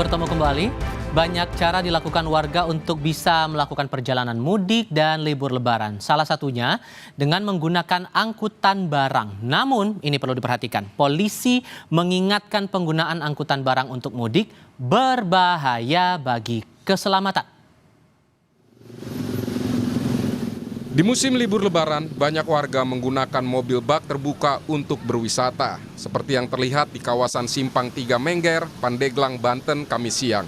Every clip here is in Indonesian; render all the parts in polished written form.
Bertemu kembali, banyak cara dilakukan warga untuk bisa melakukan perjalanan mudik dan libur lebaran. Salah satunya dengan menggunakan angkutan barang. Namun, ini perlu diperhatikan, polisi mengingatkan penggunaan angkutan barang untuk mudik berbahaya bagi keselamatan. Di musim libur lebaran, banyak warga menggunakan mobil bak terbuka untuk berwisata. Seperti yang terlihat di kawasan Simpang 3 Mengger, Pandeglang, Banten, Kamis siang.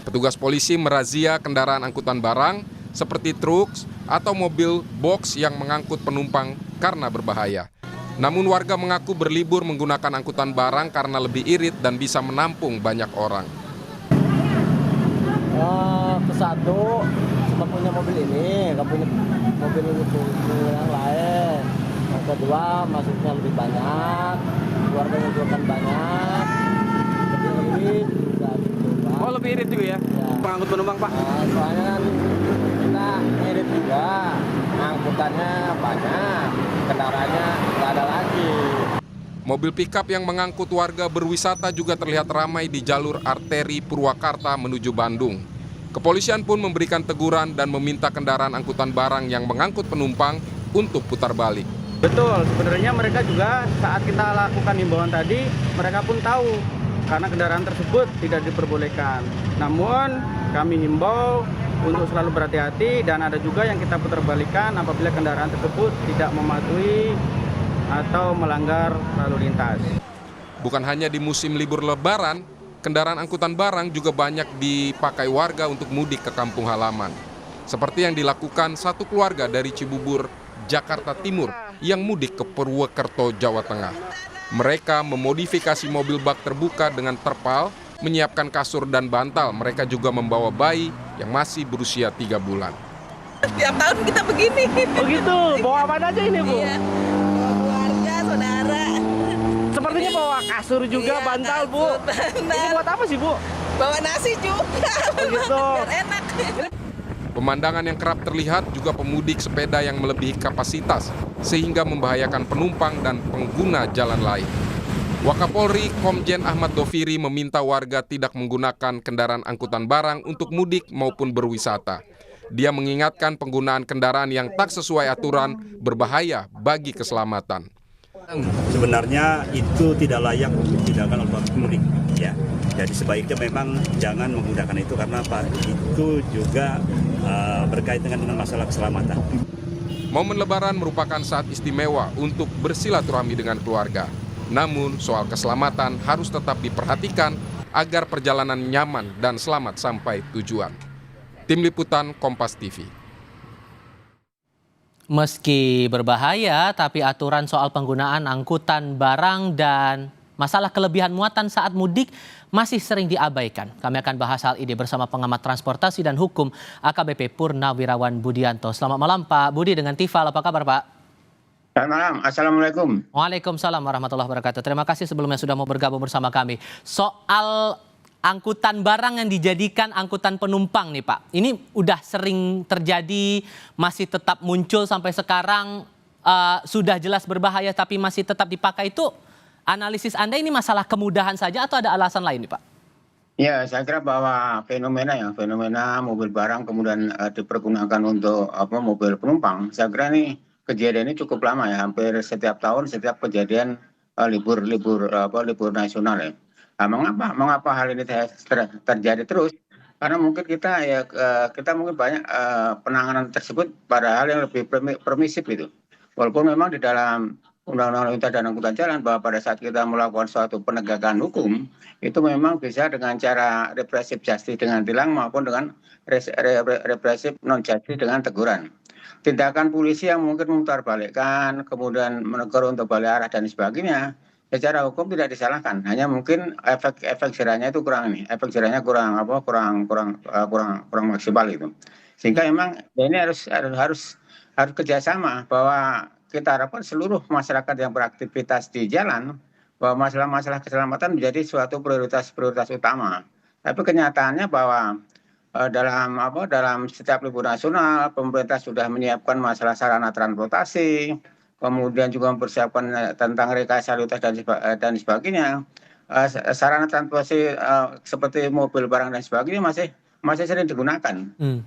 Petugas polisi merazia kendaraan angkutan barang seperti truk atau mobil box yang mengangkut penumpang karena berbahaya. Namun warga mengaku berlibur menggunakan angkutan barang karena lebih irit dan bisa menampung banyak orang. Satu, cuma punya mobil ini, nggak punya mobil yang lain. Yang kedua, masuknya lebih banyak, keluarga mengumpulkan banyak, lebih irit juga gitu, Pak. Oh, lebih irit juga ya? Pengangkut penumpang, Pak? Soalnya kan kita irit juga, angkutannya banyak, kendaraannya nggak ada lagi. Mobil pickup yang mengangkut warga berwisata juga terlihat ramai di jalur arteri Purwakarta menuju Bandung. Kepolisian pun memberikan teguran dan meminta kendaraan angkutan barang yang mengangkut penumpang untuk putar balik. Betul, sebenarnya mereka juga saat kita lakukan himbauan tadi, mereka pun tahu karena kendaraan tersebut tidak diperbolehkan. Namun kami himbau untuk selalu berhati-hati dan ada juga yang kita putar balikan apabila kendaraan tersebut tidak mematuhi atau melanggar lalu lintas. Bukan hanya di musim libur lebaran, kendaraan angkutan barang juga banyak dipakai warga untuk mudik ke kampung halaman. Seperti yang dilakukan satu keluarga dari Cibubur, Jakarta Timur yang mudik ke Purwokerto, Jawa Tengah. Mereka memodifikasi mobil bak terbuka dengan terpal, menyiapkan kasur dan bantal. Mereka juga membawa bayi yang masih berusia 3 bulan. Tiap tahun kita begini. Oh gitu, bawa apa aja ini, Bu? Iya, bawa keluarga, saudara. Sepertinya bawa kasur juga, Iya, bantal, Bu. kasur, Ini bantal. buat apa sih, Bu? Bawa nasi juga. Oh gitu. Biar enak. Pemandangan yang kerap terlihat juga pemudik sepeda yang melebihi kapasitas sehingga membahayakan penumpang dan pengguna jalan lain. Wakapolri Komjen Ahmad Doviri meminta warga tidak menggunakan kendaraan angkutan barang untuk mudik maupun berwisata. Dia mengingatkan penggunaan kendaraan yang tak sesuai aturan berbahaya bagi keselamatan. Sebenarnya itu tidak layak untuk digunakan oleh pemudik, ya. Jadi sebaiknya memang jangan menggunakan itu karena apa? Itu juga berkaitan dengan masalah keselamatan. Momen Lebaran merupakan saat istimewa untuk bersilaturahmi dengan keluarga. Namun soal keselamatan harus tetap diperhatikan agar perjalanan nyaman dan selamat sampai tujuan. Tim Liputan Kompas TV. Meski berbahaya, tapi aturan soal penggunaan angkutan barang dan masalah kelebihan muatan saat mudik masih sering diabaikan. Kami akan bahas hal ini bersama pengamat transportasi dan hukum AKBP Purnawirawan Budianto. Selamat malam Pak Budi dengan Tifal, apa kabar Pak? Selamat malam, Assalamualaikum. Waalaikumsalam warahmatullahi wabarakatuh. Terima kasih sebelumnya sudah mau bergabung bersama kami. Soal angkutan barang yang dijadikan angkutan penumpang nih Pak. Ini udah sering terjadi, masih tetap muncul sampai sekarang, sudah jelas berbahaya tapi masih tetap dipakai itu. Analisis Anda ini masalah kemudahan saja atau ada alasan lain nih Pak? Ya, saya kira bahwa fenomena mobil barang kemudian dipergunakan untuk mobil penumpang. Saya kira ini kejadian ini cukup lama ya, hampir setiap tahun setiap kejadian libur nasional ya. Nah, mengapa hal ini terjadi terus? Karena mungkin kita mungkin banyak penanganan tersebut pada hal yang lebih permisif gitu. Walaupun memang di dalam Undang-Undang Lalu Lintas dan Angkutan Jalan bahwa pada saat kita melakukan suatu penegakan hukum itu memang bisa dengan cara represif justice dengan tilang maupun dengan represif non justice dengan teguran. Tindakan polisi yang mungkin memutarbalikkan, kemudian menegur untuk balik arah dan sebagainya, secara hukum tidak disalahkan. Hanya mungkin efek jerahnya itu efek jerahnya kurang maksimal itu. Sehingga memang ini harus kerjasama bahwa kita harapkan seluruh masyarakat yang beraktivitas di jalan bahwa masalah keselamatan menjadi suatu prioritas utama. Tapi kenyataannya bahwa dalam setiap libur nasional pemerintah sudah menyiapkan masalah sarana transportasi, kemudian juga mempersiapkan tentang rekayasa lalu lintas dan sebagainya. sarana transportasi seperti mobil barang dan sebagainya masih sering digunakan.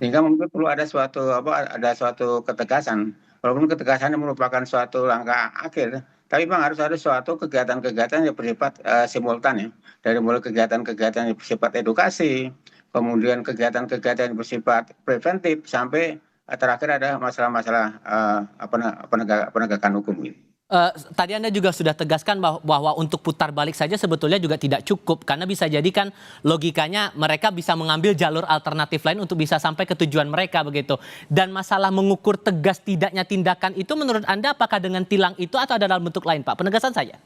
Sehingga mungkin perlu ada suatu ketegasan. Walaupun ketegasan merupakan suatu langkah akhir, tapi memang harus ada suatu kegiatan-kegiatan yang bersifat simultan ya. Dari mulai kegiatan-kegiatan yang bersifat edukasi, kemudian kegiatan-kegiatan yang bersifat preventif, sampai terakhir ada masalah-masalah penegakan hukum. Tadi Anda juga sudah tegaskan bahwa untuk putar balik saja sebetulnya juga tidak cukup. Karena bisa jadi kan logikanya mereka bisa mengambil jalur alternatif lain untuk bisa sampai ke tujuan mereka begitu. Dan masalah mengukur tegas tidaknya tindakan itu menurut Anda apakah dengan tilang itu atau ada dalam bentuk lain Pak? Penegasan saja.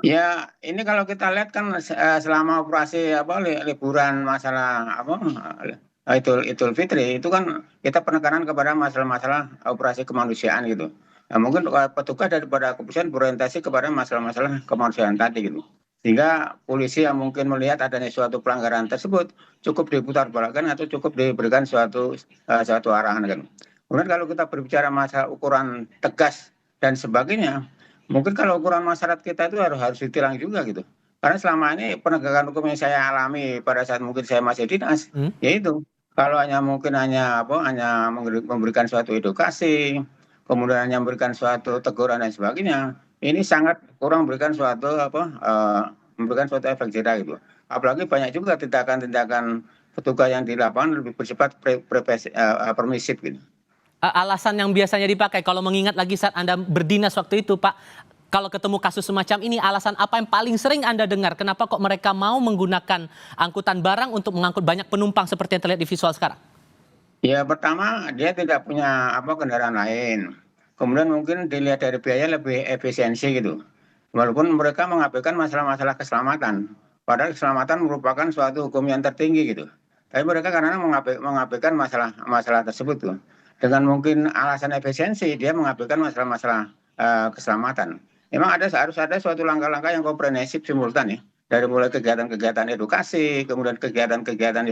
Ya, ini kalau kita lihat kan selama operasi liburan masalah Idul Fitri itu kan kita penekanan kepada masalah-masalah operasi kemanusiaan gitu. Nah, mungkin petugas daripada kepolisian berorientasi kepada masalah-masalah kemanusiaan tadi gitu. Sehingga polisi yang mungkin melihat adanya suatu pelanggaran tersebut cukup diputar balikan atau cukup diberikan suatu arahan kan. Kemudian kalau kita berbicara masalah ukuran tegas dan sebagainya, mungkin kalau ukuran masyarakat kita itu harus ditilang juga gitu. Karena selama ini penegakan hukum yang saya alami pada saat mungkin saya masih dinas, yaitu kalau hanya memberikan suatu edukasi, kemudian hanya memberikan suatu teguran dan sebagainya, ini sangat kurang memberikan suatu efek jerah gitu. Apalagi banyak juga tindakan-tindakan petugas yang di lapangan lebih bersifat permisif gitu. Alasan yang biasanya dipakai kalau mengingat lagi saat Anda berdinas waktu itu Pak, kalau ketemu kasus semacam ini alasan apa yang paling sering Anda dengar? Kenapa kok mereka mau menggunakan angkutan barang untuk mengangkut banyak penumpang seperti yang terlihat di visual sekarang? Ya, pertama dia tidak punya kendaraan lain. Kemudian mungkin dilihat dari biaya lebih efisiensi gitu. Walaupun mereka mengabaikan masalah-masalah keselamatan. Padahal keselamatan merupakan suatu hukum yang tertinggi gitu. Tapi mereka karena mengabaikan masalah tersebut tuh. Dengan mungkin alasan efisiensi dia mengabaikan masalah-masalah keselamatan. Memang harus ada suatu langkah-langkah yang komprehensif simultan ya. Dari mulai kegiatan-kegiatan edukasi, kemudian kegiatan-kegiatan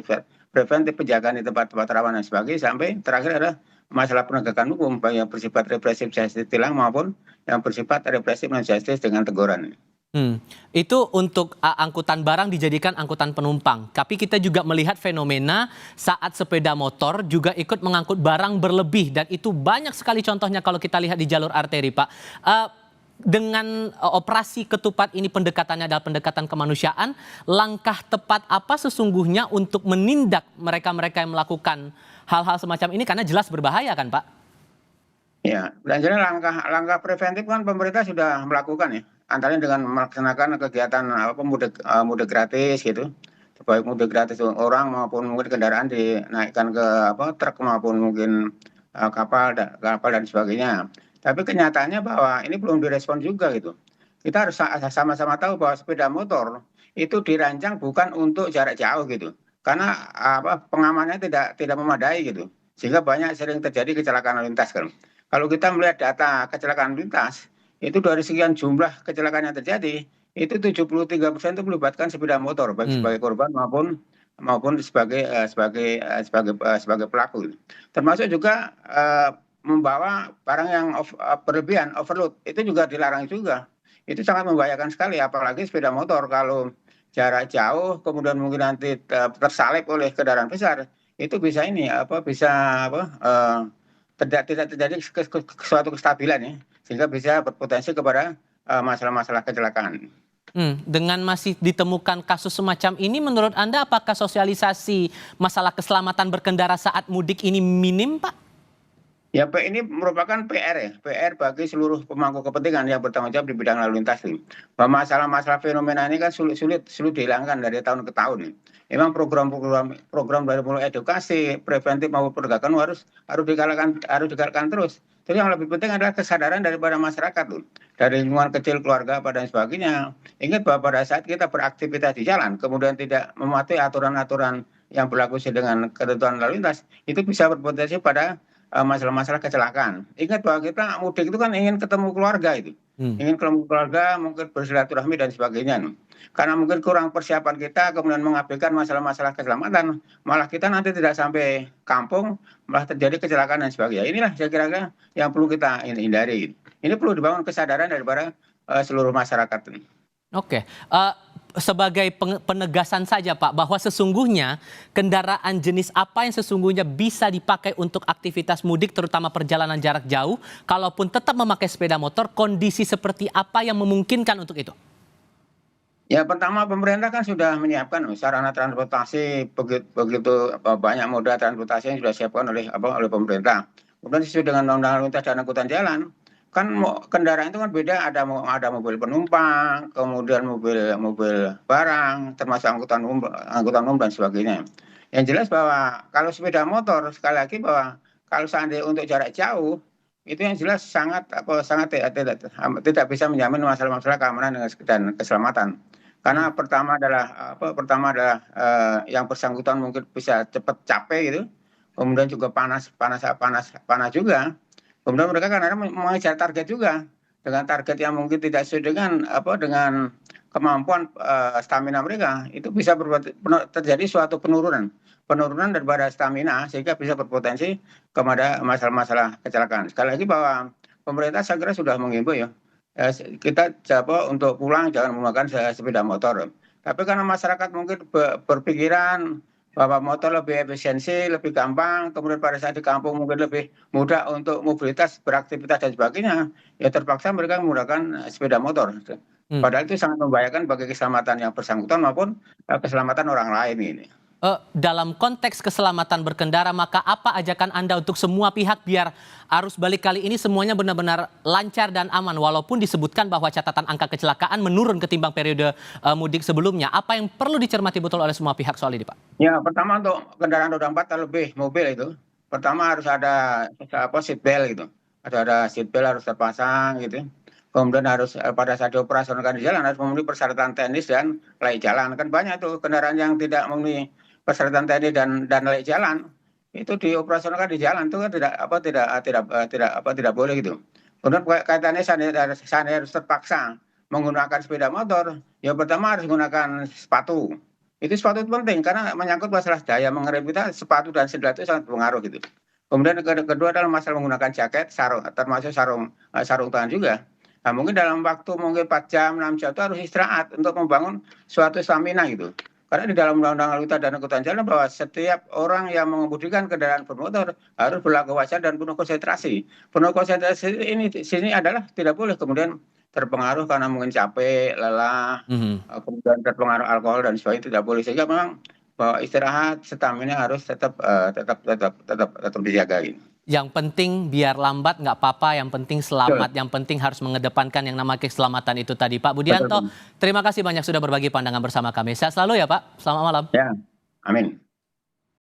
preventif, penjagaan di tempat-tempat rawan dan sebagainya, sampai terakhir ada masalah penegakan hukum, baik yang bersifat represif justice tilang maupun yang bersifat represif non justice dengan teguran. Itu untuk angkutan barang dijadikan angkutan penumpang. Tapi kita juga melihat fenomena saat sepeda motor juga ikut mengangkut barang berlebih. Dan itu banyak sekali contohnya kalau kita lihat di jalur arteri Pak. Dengan operasi ketupat ini pendekatannya adalah pendekatan kemanusiaan, langkah tepat apa sesungguhnya untuk menindak mereka-mereka yang melakukan hal-hal semacam ini karena jelas berbahaya kan Pak? Ya, dan jadi langkah preventif kan pemerintah sudah melakukan ya, antara dengan melaksanakan kegiatan mudik gratis gitu, baik mudik gratis orang maupun mungkin kendaraan dinaikkan ke truk maupun mungkin kapal dan sebagainya. Tapi kenyataannya bahwa ini belum direspon juga gitu. Kita harus sama-sama tahu bahwa sepeda motor itu dirancang bukan untuk jarak jauh gitu. Karena pengamanannya tidak memadai gitu. Sehingga sering terjadi kecelakaan lalu lintas kan. Kalau kita melihat data kecelakaan lalu lintas, itu dari sekian jumlah kecelakaan yang terjadi, itu 73% itu melibatkan sepeda motor baik sebagai korban maupun sebagai pelaku. Termasuk juga membawa barang yang berlebihan, overload, itu juga dilarang juga. Itu sangat membahayakan sekali, apalagi sepeda motor kalau jarak jauh, kemudian mungkin nanti tersalip oleh kendaraan besar, itu bisa tidak terjadi suatu kestabilan ya, sehingga bisa berpotensi kepada masalah-masalah kecelakaan. Dengan masih ditemukan kasus semacam ini, menurut Anda apakah sosialisasi masalah keselamatan berkendara saat mudik ini minim, Pak? Ya, ini merupakan PR bagi seluruh pemangku kepentingan yang bertanggung jawab di bidang lalu lintas. Bahwa masalah-masalah fenomena ini kan sulit dihilangkan dari tahun ke tahun. Memang program dari mulai edukasi, preventif maupun penegakan harus digalakkan terus. Jadi yang lebih penting adalah kesadaran daripada masyarakat tuh, dari lingkungan kecil, keluarga, dan sebagainya. Ingat bahwa pada saat kita beraktivitas di jalan, kemudian tidak mematuhi aturan-aturan yang berlaku dengan ketentuan lalu lintas, itu bisa berpotensi pada masalah-masalah kecelakaan. Ingat bahwa kita mudik itu kan ingin ketemu keluarga itu. Ingin ketemu keluarga, mungkin bersilaturahmi dan sebagainya. Karena mungkin kurang persiapan kita, kemudian mengabaikan masalah-masalah keselamatan, malah kita nanti tidak sampai kampung, malah terjadi kecelakaan dan sebagainya. Inilah saya kira yang perlu kita hindari. Ini perlu dibangun kesadaran daripada seluruh masyarakat. Oke, sebagai penegasan saja Pak, bahwa sesungguhnya kendaraan jenis apa yang sesungguhnya bisa dipakai untuk aktivitas mudik terutama perjalanan jarak jauh, kalaupun tetap memakai sepeda motor, kondisi seperti apa yang memungkinkan untuk itu? Ya, pertama pemerintah kan sudah menyiapkan sarana transportasi begitu banyak moda transportasi yang sudah disiapkan oleh pemerintah. Kemudian sesuai dengan undang-undang lalu lintas dan angkutan jalan, kan kendaraan itu kan beda, ada mobil penumpang, kemudian mobil barang, termasuk angkutan umum dan sebagainya. Yang jelas bahwa kalau sepeda motor, sekali lagi bahwa kalau seandainya untuk jarak jauh, itu yang jelas sangat tidak bisa menjamin masalah-masalah keamanan dan keselamatan. Karena pertama adalah yang bersangkutan mungkin bisa cepat capek gitu, kemudian juga panas juga. Kemudian mereka kan mengejar target juga dengan target yang mungkin tidak sesuai dengan kemampuan stamina mereka. Itu bisa terjadi suatu penurunan daripada stamina sehingga bisa berpotensi kepada masalah-masalah kecelakaan. Sekali lagi bahwa pemerintah saya kira sudah menghimbau ya, kita untuk pulang jangan menggunakan sepeda motor. Tapi karena masyarakat mungkin berpikiran bahwa motor lebih efisiensi, lebih gampang, kemudian pada saat di kampung mungkin lebih mudah untuk mobilitas, beraktivitas dan sebagainya, ya terpaksa mereka menggunakan sepeda motor. Padahal itu sangat membahayakan bagi keselamatan yang bersangkutan maupun keselamatan orang lain ini. Dalam konteks keselamatan berkendara, maka apa ajakan Anda untuk semua pihak biar arus balik kali ini semuanya benar-benar lancar dan aman, walaupun disebutkan bahwa catatan angka kecelakaan menurun ketimbang periode mudik sebelumnya. Apa yang perlu dicermati betul oleh semua pihak soal ini, Pak? Ya, pertama untuk kendaraan roda 4 terlebih mobil itu, pertama harus ada seat belt gitu. Ada seat belt harus terpasang gitu. Kemudian harus pada saat dioperasionalkan di jalan harus memenuhi persyaratan teknis dan layak jalan. Kan banyak tuh kendaraan yang tidak memenuhi persyaratan teknis dan layak jalan, itu dioperasionalkan di jalan itu kan tidak boleh gitu. Kemudian kaitannya seandainya harus terpaksa menggunakan sepeda motor, ya pertama harus menggunakan sepatu. Itu sepatu itu penting karena menyangkut masalah daya mengerem kita, sepatu dan sandal itu sangat berpengaruh gitu. Kemudian kedua adalah masalah menggunakan jaket, sarung, termasuk sarung tangan juga. Nah, mungkin dalam waktu 4 jam, 6 jam itu harus istirahat untuk membangun suatu stamina gitu. Karena di dalam undang-undang lalu lintas dan angkutan jalan bahwa setiap orang yang mengemudikan kendaraan bermotor harus berlaku wajar dan penuh konsentrasi. Penuh konsentrasi ini di sini adalah tidak boleh kemudian terpengaruh karena mungkin capek, lelah, kemudian terpengaruh alkohol dan sebagainya, tidak boleh. Sehingga memang bahwa istirahat, stamina harus tetap dijaga gitu. Yang penting biar lambat nggak apa-apa, yang penting selamat, yang penting harus mengedepankan yang namanya keselamatan itu tadi. Pak Budianto, terima kasih banyak sudah berbagi pandangan bersama kami. Sehat selalu ya Pak, selamat malam. Ya, amin.